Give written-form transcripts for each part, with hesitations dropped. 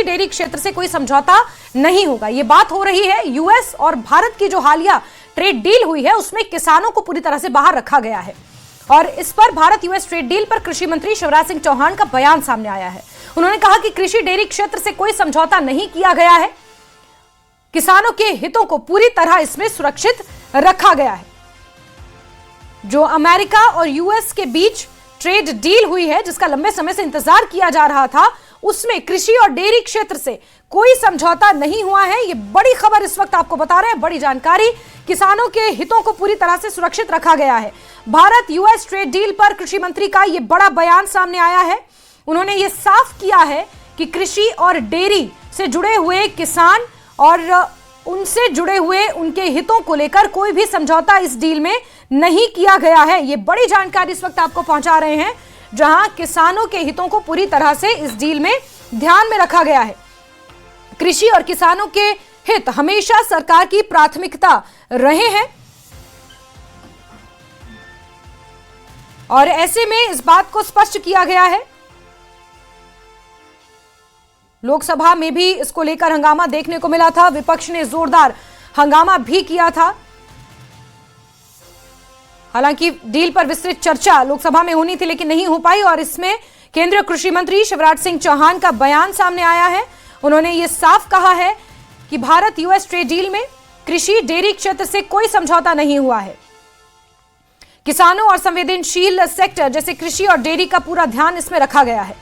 कृषि डेयरी क्षेत्र से कोई समझौता नहीं होगा। ये बात हो रही है यूएस और भारत की जो हालिया ट्रेड डील हुई है उसमें किसानों को पूरी तरह से बाहर रखा गया है और इस पर भारत यूएस ट्रेड डील पर कृषि मंत्री शिवराज सिंह चौहान का बयान सामने आया है। उन्होंने कहा कि कृषि डेयरी क्षेत्र से कोई समझौता नहीं किया गया है, किसानों के हितों को पूरी तरह इसमें सुरक्षित रखा गया है। जो अमेरिका और यूएस के बीच ट्रेड डील हुई है जिसका लंबे समय से इंतजार किया जा रहा था, उसमें कृषि और डेयरी क्षेत्र से कोई समझौता नहीं हुआ है। ये बड़ी खबर इस वक्त आपको बता रहे हैं, बड़ी जानकारी। किसानों के हितों को पूरी तरह से सुरक्षित रखा गया है। भारत यूएस ट्रेड डील पर कृषि मंत्री का यह बड़ा बयान सामने आया है। उन्होंने ये साफ किया है कि कृषि और डेयरी से जुड़े हुए किसान और उनसे जुड़े हुए उनके हितों को लेकर कोई भी समझौता इस डील में नहीं किया गया है। ये बड़ी जानकारी इस वक्त आपको पहुंचा रहे हैं, जहां किसानों के हितों को पूरी तरह से इस डील में ध्यान में रखा गया है। कृषि और किसानों के हित हमेशा सरकार की प्राथमिकता रहे हैं और ऐसे में इस बात को स्पष्ट किया गया है। लोकसभा में भी इसको लेकर हंगामा देखने को मिला था, विपक्ष ने जोरदार हंगामा भी किया था। हालांकि डील पर विस्तृत चर्चा लोकसभा में होनी थी लेकिन नहीं हो पाई और इसमें केंद्रीय कृषि मंत्री शिवराज सिंह चौहान का बयान सामने आया है। उन्होंने ये साफ कहा है कि भारत यूएस ट्रेड डील में कृषि डेयरी क्षेत्र से कोई समझौता नहीं हुआ है। किसानों और संवेदनशील सेक्टर जैसे कृषि और डेयरी का पूरा ध्यान इसमें रखा गया है।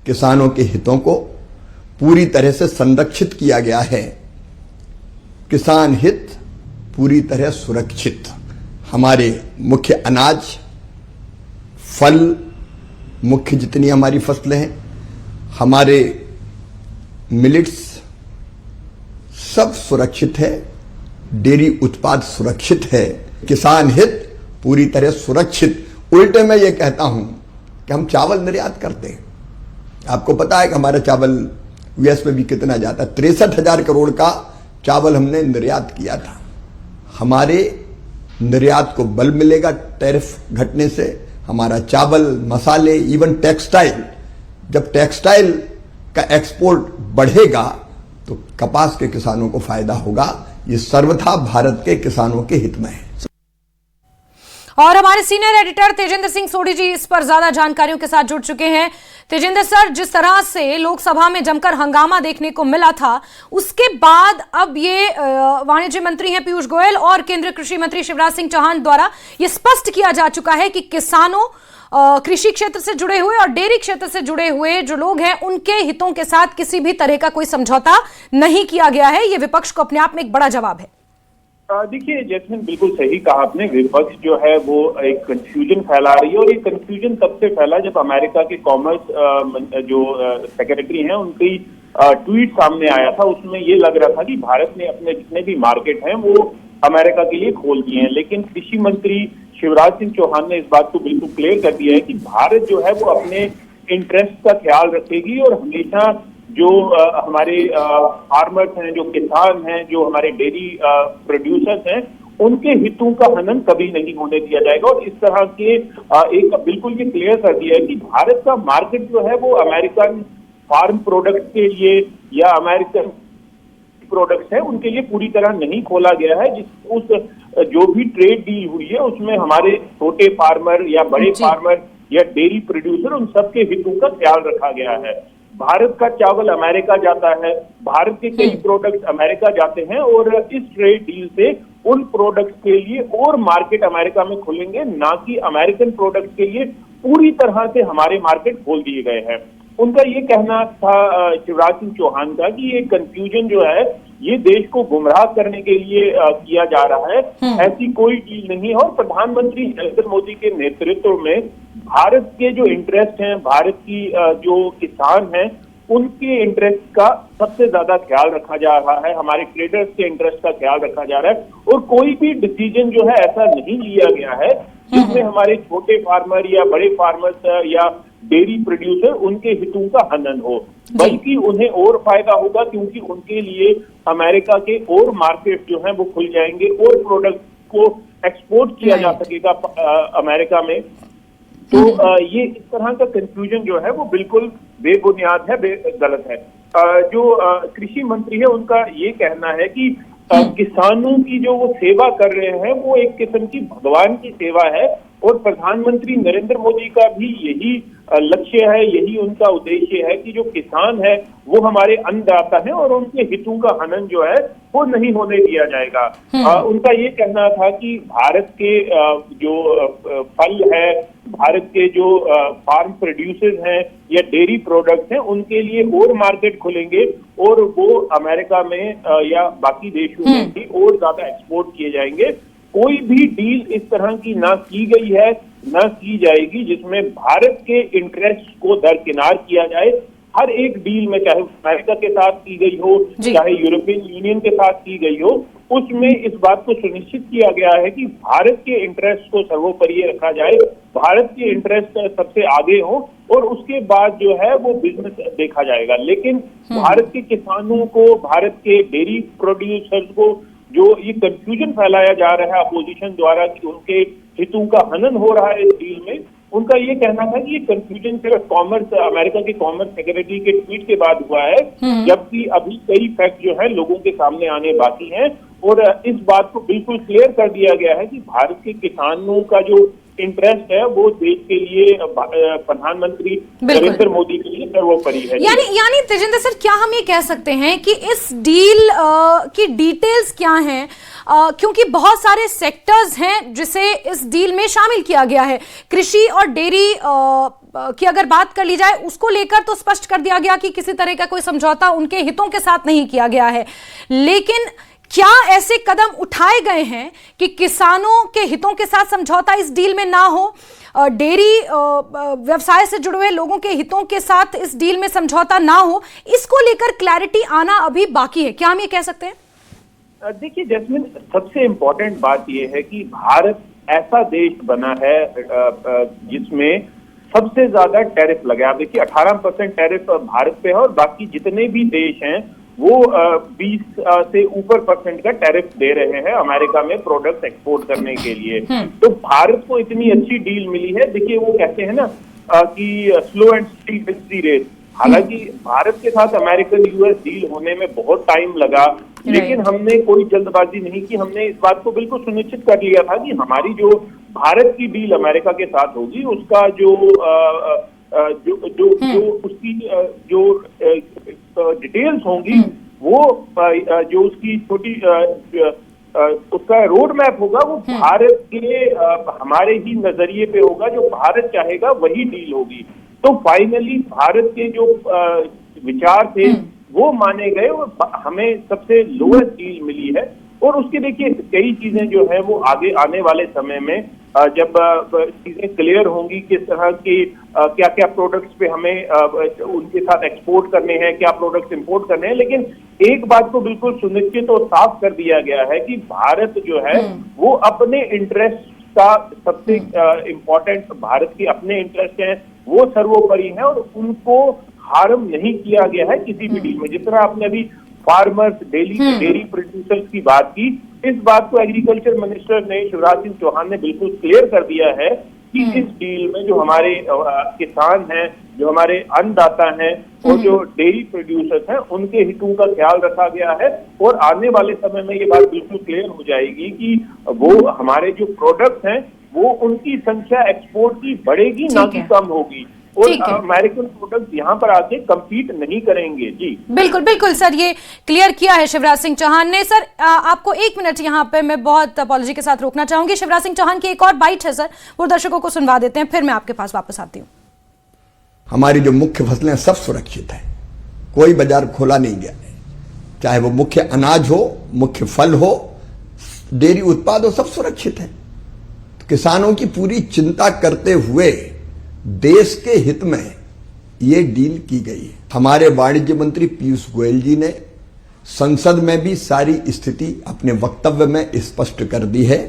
किसानों के हितों को पूरी तरह से संरक्षित किया गया है। किसान हित पूरी तरह सुरक्षित। हमारे मुख्य अनाज, फल, मुख्य जितनी हमारी फसलें हैं, हमारे मिलेट्स सब सुरक्षित है। डेयरी उत्पाद सुरक्षित है। किसान हित पूरी तरह सुरक्षित। उल्टे मैं ये कहता हूं कि हम चावल निर्यात करते हैं। आपको पता है कि हमारा चावल यूएस में भी कितना जाता है। 63,000 करोड़ का चावल हमने निर्यात किया था। हमारे निर्यात को बल मिलेगा टैरिफ घटने से। हमारा चावल, मसाले, इवन टेक्सटाइल, जब टेक्सटाइल का एक्सपोर्ट बढ़ेगा तो कपास के किसानों को फायदा होगा। ये सर्वथा भारत के किसानों के हित में है। और हमारे सीनियर एडिटर तेजिंदर सिंह सोढ़ी जी इस पर ज्यादा जानकारियों के साथ जुड़ चुके हैं। तेजिंदर सर, जिस तरह से लोकसभा में जमकर हंगामा देखने को मिला था, उसके बाद अब ये वाणिज्य मंत्री हैं पीयूष गोयल और केंद्रीय कृषि मंत्री शिवराज सिंह चौहान द्वारा ये स्पष्ट किया जा चुका है कि किसानों, कृषि क्षेत्र से जुड़े हुए और डेयरी क्षेत्र से जुड़े हुए जो लोग हैं उनके हितों के साथ किसी भी तरह का कोई समझौता नहीं किया गया है। ये विपक्ष को अपने आप में एक बड़ा जवाब है। देखिए जैस्मिन, बिल्कुल सही कहा आपने। विपक्ष जो है वो एक कंफ्यूजन फैला रही है और ये कंफ्यूजन तब से फैला जब अमेरिका के कॉमर्स जो सेक्रेटरी हैं उनकी ट्वीट सामने आया था। उसमें ये लग रहा था कि भारत ने अपने जितने भी मार्केट हैं वो अमेरिका के लिए खोल दिए हैं, लेकिन कृषि मंत्री शिवराज सिंह चौहान ने इस बात को बिल्कुल क्लियर कर दिया है कि भारत जो है वो अपने इंटरेस्ट का ख्याल रखेगी और हमेशा जो हमारे फार्मर्स हैं, जो किसान हैं, जो हमारे डेयरी प्रोड्यूसर्स हैं, उनके हितों का हनन कभी नहीं होने दिया जाएगा। और इस तरह के एक बिल्कुल ये क्लियर कर दिया है कि भारत का मार्केट जो है वो अमेरिकन फार्म प्रोडक्ट्स के लिए या अमेरिकन प्रोडक्ट्स है उनके लिए पूरी तरह नहीं खोला गया है। जो भी ट्रेड डील हुई है उसमें हमारे छोटे फार्मर या बड़े फार्मर या डेयरी प्रोड्यूसर, उन सबके हितों का ख्याल रखा गया है। भारत का चावल अमेरिका जाता है, भारत के कई प्रोडक्ट्स अमेरिका जाते हैं और इस ट्रेड डील से उन प्रोडक्ट्स के लिए और मार्केट अमेरिका में खुलेंगे, ना कि अमेरिकन प्रोडक्ट्स के लिए पूरी तरह से हमारे मार्केट खोल दिए गए हैं। उनका ये कहना था शिवराज सिंह चौहान का कि ये कंफ्यूजन जो है ये देश को गुमराह करने के लिए किया जा रहा है। ऐसी कोई डील नहीं है और प्रधानमंत्री नरेंद्र मोदी के नेतृत्व में भारत के जो इंटरेस्ट हैं, भारत की जो किसान हैं, उनके इंटरेस्ट का सबसे ज्यादा ख्याल रखा जा रहा है। हमारे ट्रेडर्स के इंटरेस्ट का ख्याल रखा जा रहा है और कोई भी डिसीजन जो है ऐसा नहीं लिया गया है जिसमें हमारे छोटे फार्मर या बड़े फार्मर्स या डेयरी प्रोड्यूसर उनके हितों का हनन हो, बल्कि उन्हें और फायदा होगा क्योंकि उनके लिए अमेरिका के और मार्केट जो हैं वो खुल जाएंगे और प्रोडक्ट को एक्सपोर्ट किया जा सकेगा अमेरिका में। तो ये इस तरह का कंफ्यूजन जो है वो बिल्कुल बेबुनियाद है, गलत है। जो कृषि मंत्री है उनका ये कहना है कि किसानों की जो वो सेवा कर रहे हैं वो एक किस्म की भगवान की सेवा है, और प्रधानमंत्री नरेंद्र मोदी का भी यही लक्ष्य है, यही उनका उद्देश्य है कि जो किसान है वो हमारे अन्नदाता हैं और उनके हितों का हनन जो है वो नहीं होने दिया जाएगा। उनका ये कहना था कि भारत के जो फल है, भारत के जो फार्म प्रोड्यूसर्स हैं या डेयरी प्रोडक्ट्स हैं, उनके लिए और मार्केट खुलेंगे और वो अमेरिका में या बाकी देशों में भी और ज्यादा एक्सपोर्ट किए जाएंगे। कोई भी डील इस तरह की ना की गई है ना की जाएगी जिसमें भारत के इंटरेस्ट को दरकिनार किया जाए। हर एक डील में, चाहे अमेरिका के साथ की गई हो, चाहे यूरोपियन यूनियन के साथ की गई हो, उसमें इस बात को सुनिश्चित किया गया है कि भारत के इंटरेस्ट को सर्वोपरि रखा जाए, भारत के इंटरेस्ट सबसे आगे हो और उसके बाद जो है वो बिजनेस देखा जाएगा। लेकिन भारत के किसानों को, भारत के डेयरी प्रोड्यूसर्स को जो ये कंफ्यूजन फैलाया जा रहा है अपोजिशन द्वारा कि उनके हितों का हनन हो रहा है इस डील में, उनका ये कहना था कि ये कंफ्यूजन सिर्फ अमेरिका के कॉमर्स सेक्रेटरी के ट्वीट के बाद हुआ है, जबकि अभी कई फैक्ट जो है लोगों के सामने आने बाकी हैं। और इस बात को बिल्कुल क्लियर कर दिया गया है कि भारत के किसानों का जो इंटरेस्ट है वो देश के लिए, प्रधानमंत्री नरेंद्र मोदी के लिए सर्वोपरि है। यानी तेजिंदर सर, क्या हम ये कह सकते हैं कि इस डील की डिटेल्स क्या हैं? क्योंकि बहुत सारे सेक्टर्स हैं जिसे इस डील में शामिल किया गया है। कृषि और डेयरी की अगर बात कर ली जाए, उसको लेकर तो स्पष्ट कर दिया गया कि किसी तरह का कोई समझौता उनके हितों के साथ नहीं किया गया है। लेकिन क्या ऐसे कदम उठाए गए हैं कि किसानों के हितों के साथ समझौता इस डील में ना हो, डेयरी व्यवसाय से जुड़े हुए लोगों के हितों के साथ इस डील में समझौता ना हो? इसको लेकर क्लैरिटी आना अभी बाकी है, क्या हम ये कह सकते हैं? देखिए जैस्मिन, सबसे इम्पोर्टेंट बात यह है कि भारत ऐसा देश बना है जिसमें सबसे ज्यादा टैरिफ लगे। आप देखिए 18% टैरिफ भारत पे है और बाकी जितने भी देश हैं वो 20 से ऊपर % का टैरिफ दे रहे हैं अमेरिका में प्रोडक्ट एक्सपोर्ट करने के लिए। तो भारत को इतनी अच्छी डील मिली है। देखिए वो कहते हैं ना कि slow and steady wins the race. हालांकि भारत के साथ अमेरिकन यूएस डील होने में बहुत टाइम लगा, लेकिन हमने कोई जल्दबाजी नहीं की। हमने इस बात को बिल्कुल सुनिश्चित कर लिया था कि हमारी जो भारत की डील अमेरिका के साथ होगी उसका जो उसकी जो डिटेल्स होंगी वो जो उसकी छोटी उसका रोड मैप होगा वो भारत के हमारे ही नजरिए पे होगा। जो भारत चाहेगा वही डील होगी। तो फाइनली भारत के जो विचार थे वो माने गए और हमें सबसे लोएस्ट डील मिली है। और उसके देखिए कई चीजें जो है वो आगे आने वाले समय में जब चीजें क्लियर होंगी, किस तरह की क्या क्या प्रोडक्ट्स पे हमें उनके साथ एक्सपोर्ट करने हैं, क्या प्रोडक्ट्स इंपोर्ट करने हैं। लेकिन एक बात को बिल्कुल सुनिश्चित और साफ कर दिया गया है कि भारत जो है वो अपने इंटरेस्ट का सबसे इम्पोर्टेंट, भारत के अपने इंटरेस्ट हैं वो सर्वोपरि है और उनको हार्म नहीं किया गया है किसी भी डील में। जिस तरह आपने अभी फार्मर्स, डेयरी प्रोड्यूसर्स की बात की, इस बात को एग्रीकल्चर मिनिस्टर ने, शिवराज सिंह चौहान ने बिल्कुल क्लियर कर दिया है कि इस डील में जो हमारे किसान हैं, जो हमारे अन्नदाता हैं और जो डेयरी प्रोड्यूसर्स हैं उनके हितों का ख्याल रखा गया है। और आने वाले समय में ये बात बिल्कुल क्लियर हो जाएगी कि वो हमारे जो प्रोडक्ट्स हैं वो उनकी संख्या एक्सपोर्ट की बढ़ेगी, ना कि कम होगी। और अमेरिकन प्रोडक्ट्स यहाँ पर आके कम्पीट नहीं करेंगे। जी बिल्कुल बिल्कुल सर, ये क्लियर किया है शिवराज सिंह चौहान ने। सर आपको 1 मिनट यहाँ पे मैं बहुत अपॉलॉजी के साथ रोकना चाहूंगी। शिवराज सिंह चौहान की एक और बाइट है सर, वो दर्शकों को सुनवा देते हैं, फिर मैं आपके पास वापस आती हूँ। हमारी जो मुख्य फसलें सब सुरक्षित है, कोई बाजार खोला नहीं गया है, चाहे वो मुख्य अनाज हो, मुख्य फल हो, डेयरी उत्पाद हो, सब सुरक्षित है। तो किसानों की पूरी चिंता करते हुए देश के हित में ये डील की गई है। हमारे वाणिज्य मंत्री पीयूष गोयल जी ने संसद में भी सारी स्थिति अपने वक्तव्य में स्पष्ट कर दी है।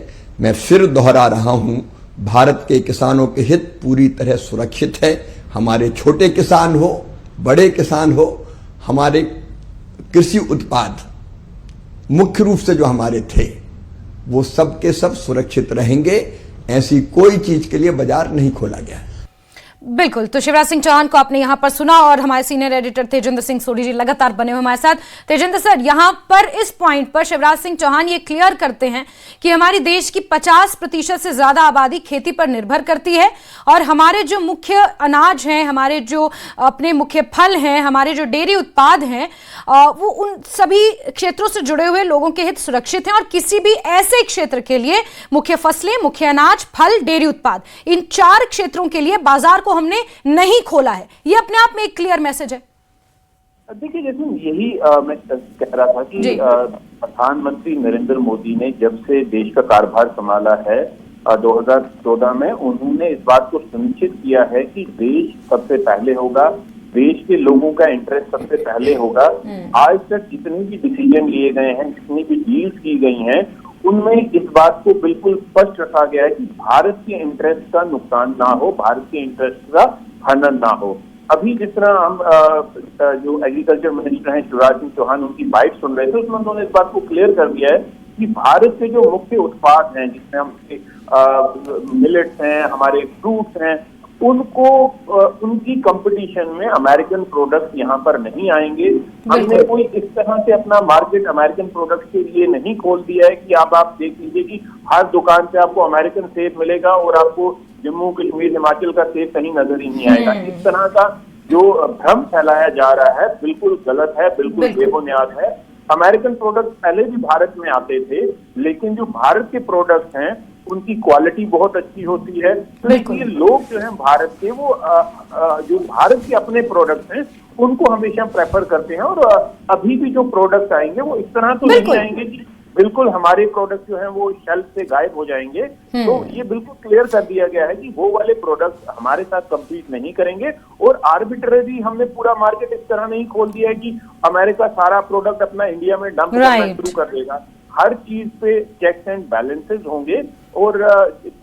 मैं फिर दोहरा रहा हूं, भारत के किसानों के हित पूरी तरह सुरक्षित है। हमारे छोटे किसान हो, बड़े किसान हो, हमारे कृषि उत्पाद मुख्य रूप से जो हमारे थे वो सब के सब सुरक्षित रहेंगे। ऐसी कोई चीज के लिए बाजार नहीं खोला गया है। बिल्कुल, तो शिवराज सिंह चौहान को आपने यहां पर सुना और हमारे सीनियर एडिटर तेजेंद्र सिंह सोढ़ी जी लगातार बने हुए हमारे साथ। तेजेंद्र सर, यहां पर इस पॉइंट पर शिवराज सिंह चौहान ये क्लियर करते हैं कि हमारी देश की 50% से ज्यादा आबादी खेती पर निर्भर करती है और हमारे जो मुख्य अनाज हैं, हमारे जो अपने मुख्य फल हैं, हमारे जो डेयरी उत्पाद हैं, वो उन सभी क्षेत्रों से जुड़े हुए लोगों के हित सुरक्षित हैं और किसी भी ऐसे क्षेत्र के लिए मुख्य फसलें, मुख्य अनाज, फल, डेयरी उत्पाद, इन 4 क्षेत्रों के लिए बाजार को हमने नहीं खोला है। ये अपने आप में एक क्लियर मैसेज है। देखिए, जैसे यही मैं कह रहा था कि प्रधानमंत्री नरेंद्र मोदी ने जब से देश का कारभार संभाला है 2014 में, उन्होंने इस बात को सुनिश्चित किया है कि देश सबसे पहले होगा, देश के लोगों का इंटरेस्ट सबसे पहले होगा। आज तक जितने भी डिसीजन लिए गए हैं, जितनी भी डील्स की गई हैं, उनमें इस बात को बिल्कुल स्पष्ट रखा गया है कि भारत के इंटरेस्ट का नुकसान ना हो, भारत के इंटरेस्ट का हनन ना हो। अभी जिस तरह हम जो एग्रीकल्चर मिनिस्टर हैं शिवराज सिंह चौहान, उनकी बाइट सुन रहे थे, उसमें उन्होंने इस बात को क्लियर कर दिया है कि भारत के जो मुख्य उत्पाद हैं, जिसमें हम मिलेट्स हैं, हमारे फ्रूट्स हैं, उनको उनकी कंपटीशन में अमेरिकन प्रोडक्ट्स यहाँ पर नहीं आएंगे। हमने कोई इस तरह से अपना मार्केट अमेरिकन प्रोडक्ट्स के लिए नहीं खोल दिया है कि आप देख लीजिए कि हर दुकान पे आपको अमेरिकन सेब मिलेगा और आपको जम्मू कश्मीर हिमाचल का सेब कहीं नजर ही नहीं आएगा। इस तरह का जो भ्रम फैलाया जा रहा है बिल्कुल गलत है, बिल्कुल बेबुनियाद है। अमेरिकन प्रोडक्ट्स पहले भी भारत में आते थे, लेकिन जो भारत के प्रोडक्ट्स हैं उनकी क्वालिटी बहुत अच्छी होती है। तो इसलिए लोग जो हैं भारत के, वो जो भारत के अपने प्रोडक्ट्स हैं उनको हमेशा प्रेफर करते हैं। और अभी भी जो प्रोडक्ट्स आएंगे वो इस तरह तो नहीं आएंगे कि बिल्कुल हमारे प्रोडक्ट जो हैं वो शेल्फ से गायब हो जाएंगे। तो ये बिल्कुल क्लियर कर दिया गया है कि वो वाले प्रोडक्ट्स हमारे साथ कंपीट नहीं करेंगे। और आर्बिट्ररी हमने पूरा मार्केट इस तरह नहीं खोल दिया है कि अमेरिका सारा प्रोडक्ट अपना इंडिया में डंप करना शुरू कर देगा। हर चीज पे चेक्स एंड बैलेंसेस होंगे और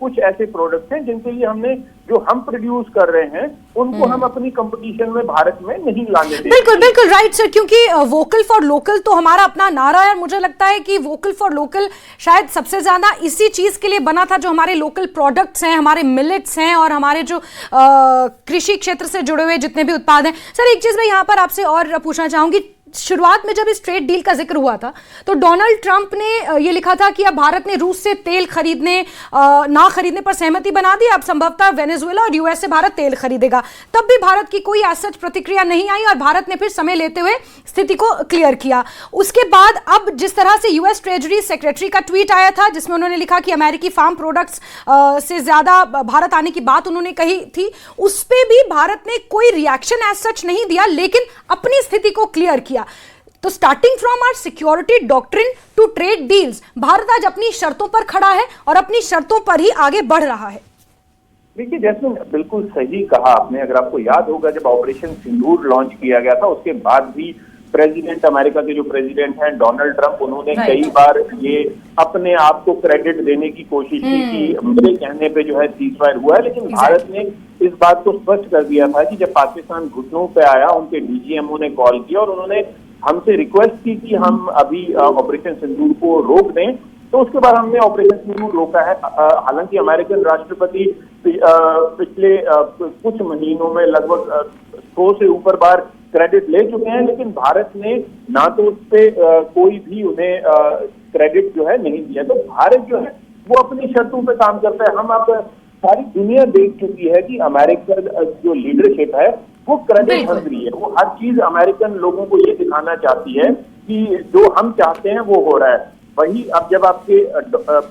कुछ ऐसे प्रोडक्ट्स हैं जिनके लिए हमने जो हम प्रोड्यूस कर रहे हैं उनको हम अपनी कंपटीशन में भारत में नहीं लाने देंगे। बिल्कुल बिल्कुल राइट सर, क्योंकि वोकल फॉर लोकल तो हमारा अपना नारा है और मुझे लगता है कि वोकल फॉर लोकल शायद सबसे ज्यादा इसी चीज के लिए बना था, जो हमारे लोकल प्रोडक्ट्स हैं, हमारे मिलेट्स हैं और हमारे जो कृषि क्षेत्र से जुड़े हुए जितने भी उत्पाद हैं। सर, एक चीज मैं यहाँ पर आपसे और पूछना चाहूंगी, शुरुआत में जब इस ट्रेड डील का जिक्र हुआ था तो डोनाल्ड ट्रंप ने ये लिखा था कि अब भारत ने रूस से तेल खरीदने ना खरीदने पर सहमति बना दी, अब संभवतः वेनेजुएला और यूएस से भारत तेल खरीदेगा। तब भी भारत की कोई ऐसा प्रतिक्रिया नहीं आई और भारत ने फिर समय लेते हुए स्थिति को क्लियर किया। उसके बाद अब जिस तरह से यूएस ट्रेजरी सेक्रेटरी का ट्वीट आया था जिसमें उन्होंने लिखा कि अमेरिकी फार्म प्रोडक्ट्स से ज्यादा भारत आने की बात उन्होंने कही थी, उस पर भी भारत ने कोई रिएक्शन एज सच नहीं दिया, लेकिन अपनी स्थिति को क्लियर किया। तो starting from our security doctrine to trade deals, Bharat आज अपनी शर्तों पर खड़ा है और अपनी शर्तों पर ही आगे बढ़ रहा है। देखिए जैस्मिन, बिल्कुल सही कहा आपने। अगर आपको याद होगा जब ऑपरेशन सिंदूर लॉन्च किया गया था उसके बाद भी प्रेसिडेंट, अमेरिका के जो प्रेसिडेंट हैं डोनाल्ड ट्रंप, उन्होंने कई बार ये अपने आप को क्रेडिट देने की कोशिश की कि मेरे कहने पे जो है सीजफायर हुआ है, लेकिन भारत ने इस बात को स्पष्ट कर दिया था कि जब पाकिस्तान घुटनों पे आया, उनके डीजीएमओ ने कॉल किया और उन्होंने हमसे रिक्वेस्ट की कि हम अभी ऑपरेशन सिंदूर को रोक दें। तो उसके बाद हमने ऑपरेशन सिंदूर रोका है। हालांकि अमेरिकन राष्ट्रपति पिछले कुछ महीनों में लगभग 100 से ऊपर बार क्रेडिट ले चुके हैं, लेकिन भारत ने ना तो उस पर कोई भी उन्हें क्रेडिट जो है नहीं दिया। तो भारत जो है वो अपनी शर्तों पे काम करता है। हम अब सारी दुनिया देख चुकी है कि अमेरिकन जो लीडरशिप है वो क्रेडिट हंग्री है। वो हर चीज अमेरिकन लोगों को ये दिखाना चाहती है कि जो हम चाहते हैं वो हो रहा है। वही अब जब आपके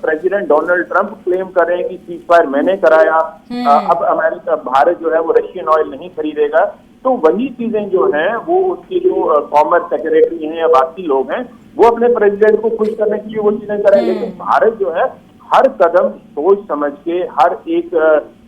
प्रेसिडेंट डोनाल्ड ट्रंप क्लेम कर रहे हैं कि सीजफायर मैंने कराया, अब अमेरिका, भारत जो है वो रशियन ऑयल नहीं खरीदेगा, तो वही चीजें जो हैं वो उसके जो कॉमर्स सेक्रेटरी हैं या बाकी लोग हैं वो अपने प्रेसिडेंट को खुश करने के लिए वो चीजें करें। लेकिन भारत जो है हर कदम सोच समझ के, हर एक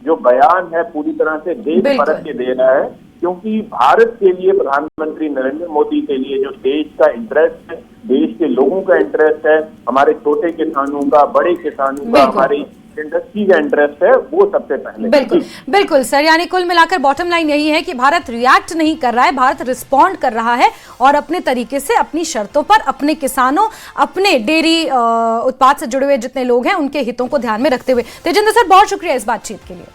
जो बयान है पूरी तरह से देश परख के दे रहा है, क्योंकि भारत के लिए, प्रधानमंत्री नरेंद्र मोदी के लिए जो देश का इंटरेस्ट है, देश के लोगों का इंटरेस्ट है, हमारे छोटे किसानों का, बड़े किसानों का, हमारे इंडस्ट्री का इंटरेस्ट है वो सबसे पहले। बिल्कुल बिल्कुल सर, यानी कुल मिलाकर बॉटम लाइन यही है कि भारत रिएक्ट नहीं कर रहा है, भारत रिस्पॉन्ड कर रहा है और अपने तरीके से अपनी शर्तों पर अपने किसानों, अपने डेयरी उत्पाद से जुड़े हुए जितने लोग हैं उनके हितों को ध्यान में रखते हुए। तेजिंदर सर, बहुत शुक्रिया इस बातचीत के लिए।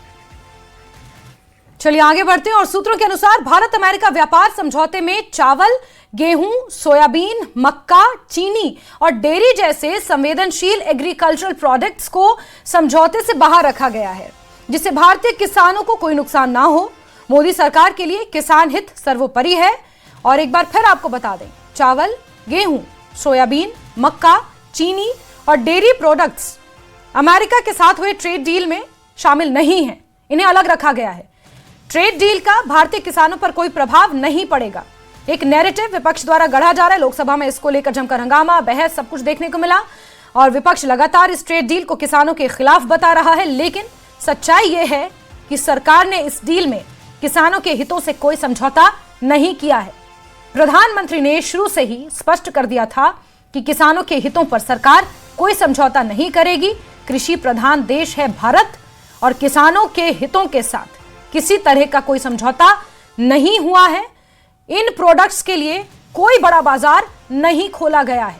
चलिए आगे बढ़ते हैं और सूत्रों के अनुसार भारत अमेरिका व्यापार समझौते में चावल, गेहूं, सोयाबीन, मक्का, चीनी और डेयरी जैसे संवेदनशील एग्रीकल्चरल प्रोडक्ट्स को समझौते से बाहर रखा गया है, जिससे भारतीय किसानों को कोई नुकसान ना हो। मोदी सरकार के लिए किसान हित सर्वोपरि है। और एक बार फिर आपको बता दें, चावल, गेहूं, सोयाबीन, मक्का, चीनी और डेयरी प्रोडक्ट्स अमेरिका के साथ हुए ट्रेड डील में शामिल नहीं है, इन्हें अलग रखा गया है। ट्रेड डील का भारतीय किसानों पर कोई प्रभाव नहीं पड़ेगा। एक नैरेटिव विपक्ष द्वारा गढ़ा जा रहा है। लोकसभा में इसको लेकर जमकर हंगामा, बहस, सब कुछ देखने को मिला और विपक्ष लगातार इस ट्रेड डील को किसानों के खिलाफ बता रहा है। लेकिन सच्चाई यह है कि सरकार ने इस डील में किसानों के हितों से कोई समझौता नहीं किया है। प्रधानमंत्री ने शुरू से ही स्पष्ट कर दिया था कि किसानों के हितों पर सरकार कोई समझौता नहीं करेगी। कृषि प्रधान देश है भारत और किसानों के हितों के साथ किसी तरह का कोई समझौता नहीं हुआ है। इन प्रोडक्ट्स के लिए कोई बड़ा बाजार नहीं खोला गया है।